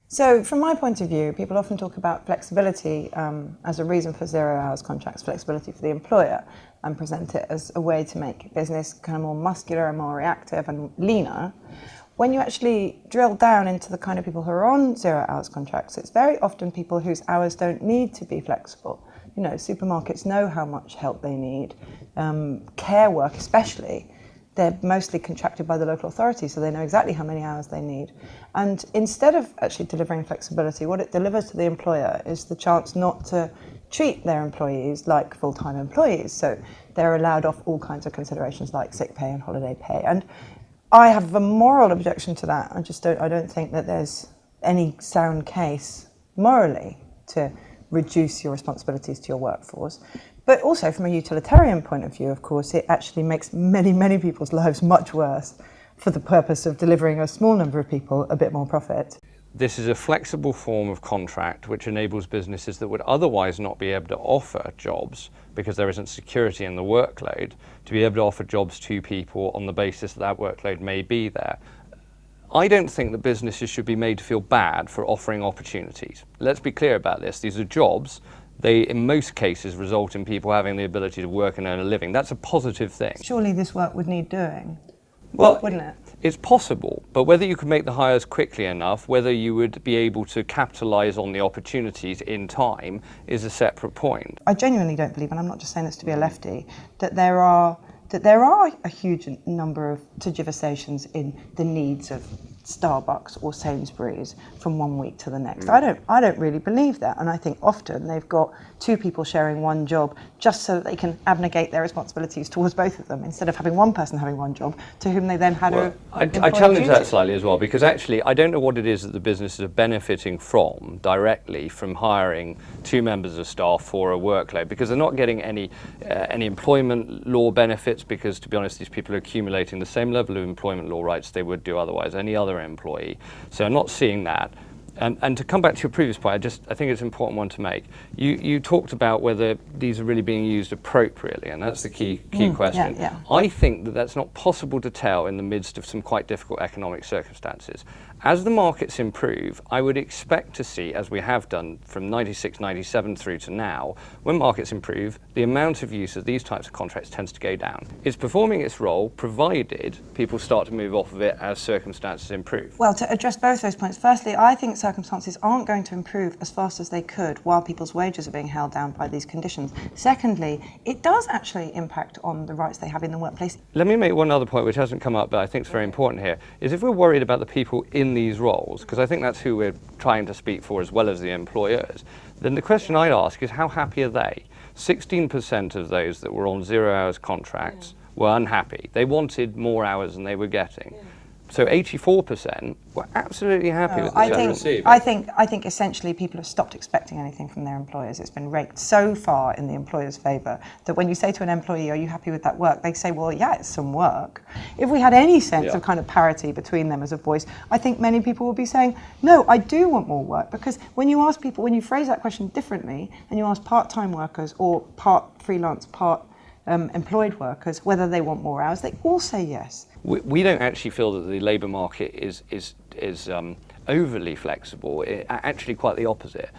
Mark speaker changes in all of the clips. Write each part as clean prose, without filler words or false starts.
Speaker 1: So from my point of view, people often talk about flexibility as a reason for 0 hours contracts, flexibility for the employer, and present it as a way to make business kind of more muscular and more reactive and leaner. When you actually drill down into the kind of people who are on 0 hours contracts, it's very often people whose hours don't need to be flexible. You know, supermarkets know how much help they need. Care work especially, they're mostly contracted by the local authority, so they know exactly how many hours they need. And instead of actually delivering flexibility, what it delivers to the employer is the chance not to treat their employees like full-time employees. So they're allowed off all kinds of considerations like sick pay and holiday pay. And I have a moral objection to that. I don't think that there's any sound case morally to reduce your responsibilities to your workforce. But also from a utilitarian point of view, of course, it actually makes many, many people's lives much worse for the purpose of delivering a small number of people a bit more profit.
Speaker 2: This is a flexible form of contract which enables businesses that would otherwise not be able to offer jobs because there isn't security in the workload to be able to offer jobs to people on the basis that that workload may be there. I don't think that businesses should be made to feel bad for offering opportunities. Let's be clear about this. These are jobs. They, in most cases, result in people having the ability to work and earn a living. That's a positive thing.
Speaker 1: Surely this work would need doing,
Speaker 2: well,
Speaker 1: wouldn't it?
Speaker 2: It's possible, but whether you could make the hires quickly enough, whether you would be able to capitalise on the opportunities in time is a separate point.
Speaker 1: I genuinely don't believe, and I'm not just saying this to be a lefty, that there are a huge number of tergiversations in the needs of Starbucks or Sainsbury's from one week to the next. I don't really believe that, and I think often they've got two people sharing one job just so that they can abnegate their responsibilities towards both of them instead of having one person having one job to whom they then had
Speaker 2: I challenge that slightly as well, because actually I don't know what it is that the businesses are benefiting from directly from hiring two members of staff for a workload, because they're not getting any employment law benefits, because to be honest these people are accumulating the same level of employment law rights they would do otherwise any other employee. So I'm not seeing that. And to come back to your previous point, I think it's an important one to make. You talked about whether these are really being used appropriately, and that's the key question.
Speaker 1: Yeah.
Speaker 2: I think that that's not possible to tell in the midst of some quite difficult economic circumstances. As the markets improve, I would expect to see, as we have done from 96, 97 through to now, when markets improve, the amount of use of these types of contracts tends to go down. It's performing its role, provided people start to move off of it as circumstances improve.
Speaker 1: Well, to address both those points, firstly, I think circumstances aren't going to improve as fast as they could while people's wages are being held down by these conditions. Secondly, it does actually impact on the rights they have in the workplace.
Speaker 2: Let me make one other point which hasn't come up but I think is very important here, is if we're worried about the people in these roles, because I think that's who we're trying to speak for as well as the employers, then the question I'd ask is how happy are they? 16% of those that were on 0 hours contracts were unhappy. They wanted more hours than they were getting. So 84% were absolutely happy with the service received.
Speaker 1: I think essentially people have stopped expecting anything from their employers. It's been raked so far in the employer's favour that when you say to an employee, are you happy with that work? They say, well, yeah, it's some work. If we had any sense of kind of parity between them as a voice, I think many people would be saying, no, I do want more work. Because when you ask people, when you phrase that question differently and you ask part-time workers or part freelance, part employed workers, whether they want more hours, they all say yes.
Speaker 2: We don't actually feel that the labour market is overly flexible. Actually, quite the opposite.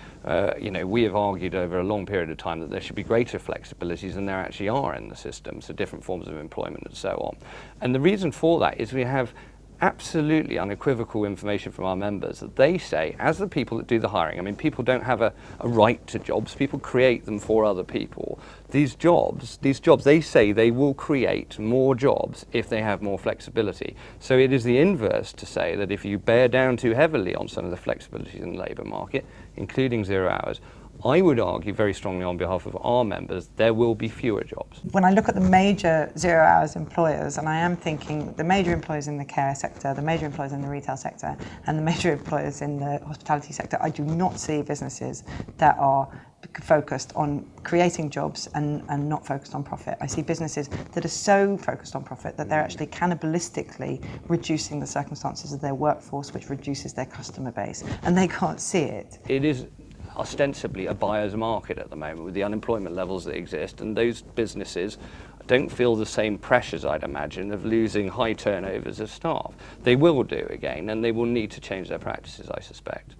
Speaker 2: We have argued over a long period of time that there should be greater flexibilities than there actually are in the system, so different forms of employment and so on. And the reason for that is we have absolutely unequivocal information from our members that they say, as the people that do the hiring, I mean, people don't have a right to jobs, people create them for other people. These jobs, they say they will create more jobs if they have more flexibility. So it is the inverse to say that if you bear down too heavily on some of the flexibilities in the labour market, including 0 hours, I would argue very strongly on behalf of our members, there will be fewer jobs.
Speaker 1: When I look at the major 0 hours employers, and I am thinking the major employers in the care sector, the major employers in the retail sector, and the major employers in the hospitality sector, I do not see businesses that are focused on creating jobs and not focused on profit. I see businesses that are so focused on profit that they're actually cannibalistically reducing the circumstances of their workforce, which reduces their customer base, and they can't see it.
Speaker 2: It is ostensibly a buyer's market at the moment with the unemployment levels that exist, and those businesses don't feel the same pressures, I'd imagine, of losing high turnovers of staff. They will do again, and they will need to change their practices, I suspect.